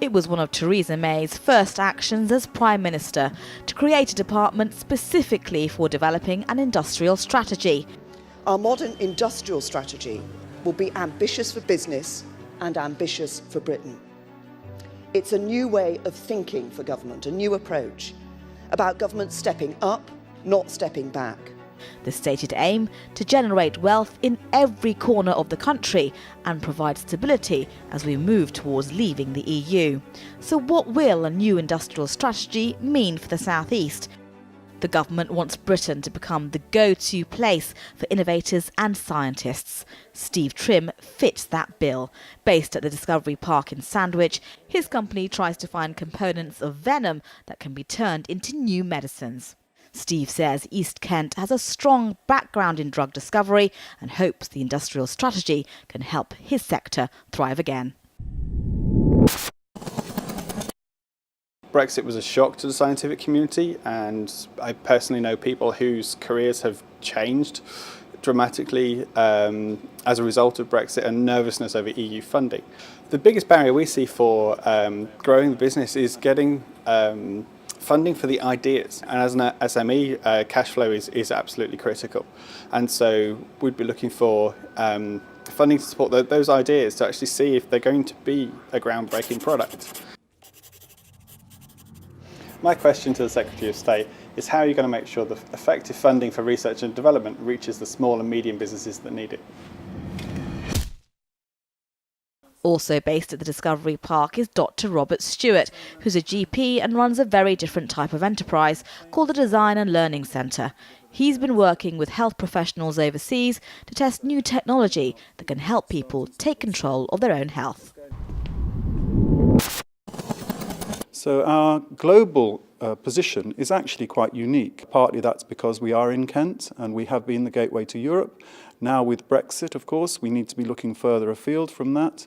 It was one of Theresa May's first actions as Prime Minister to create a department specifically for developing an industrial strategy. Our modern industrial strategy will be ambitious for business and ambitious for Britain. It's a new way of thinking for government, a new approach about government stepping up, not stepping back. The stated aim to generate wealth in every corner of the country and provide stability as we move towards leaving the EU. So what will a new industrial strategy mean for the South East? The government wants Britain to become the go-to place for innovators and scientists. Steve Trim fits that bill. Based at the Discovery Park in Sandwich, his company tries to find components of venom that can be turned into new medicines. Steve says East Kent has a strong background in drug discovery and hopes the industrial strategy can help his sector thrive again. Brexit was a shock to the scientific community, and I personally know people whose careers have changed dramatically as a result of Brexit and nervousness over EU funding. The biggest barrier we see for growing the business is getting funding for the ideas, and as an SME, cash flow is absolutely critical, and so we'd be looking for funding to support those ideas to actually see if they're going to be a groundbreaking product. My question to the Secretary of State is, how are you going to make sure that effective funding for research and development reaches the small and medium businesses that need it? Also based at the Discovery Park is Dr. Robert Stewart, who's a GP and runs a very different type of enterprise called the Design and Learning Centre. He's been working with health professionals overseas to test new technology that can help people take control of their own health. So our global position is actually quite unique. Partly that's because we are in Kent and we have been the gateway to Europe. Now with Brexit, of course, we need to be looking further afield from that.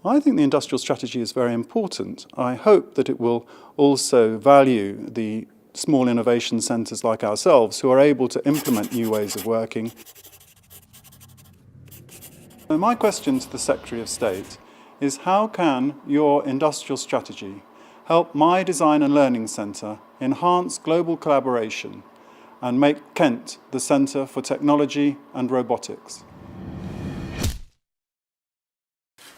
I think the industrial strategy is very important. I hope that it will also value the small innovation centres like ourselves who are able to implement new ways of working. So my question to the Secretary of State is, how can your industrial strategy help my Design and Learning Centre enhance global collaboration and make Kent the centre for technology and robotics?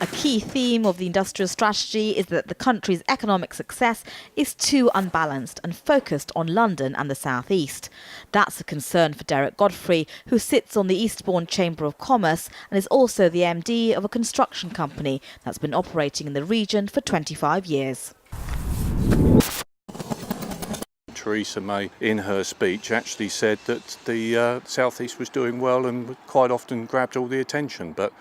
A key theme of the industrial strategy is that the country's economic success is too unbalanced and focused on London and the South East. That's a concern for Godfrey, who sits on the Eastbourne Chamber of Commerce and is also the MD of a construction company that's been operating in the region for 25 years. Theresa May, in her speech, actually said that the South East was doing well and quite often grabbed all the attention. But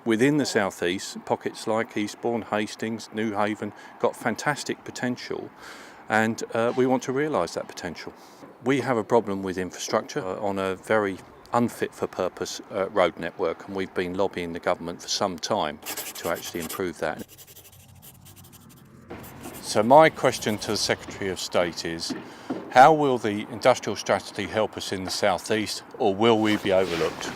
within the South East, pockets like Eastbourne, Hastings, Newhaven got fantastic potential, and we want to realise that potential. We have a problem with infrastructure on a very unfit for purpose road network, and we've been lobbying the government for some time to actually improve that. So my question to the Secretary of State is, how will the industrial strategy help us in the South East, or will we be overlooked?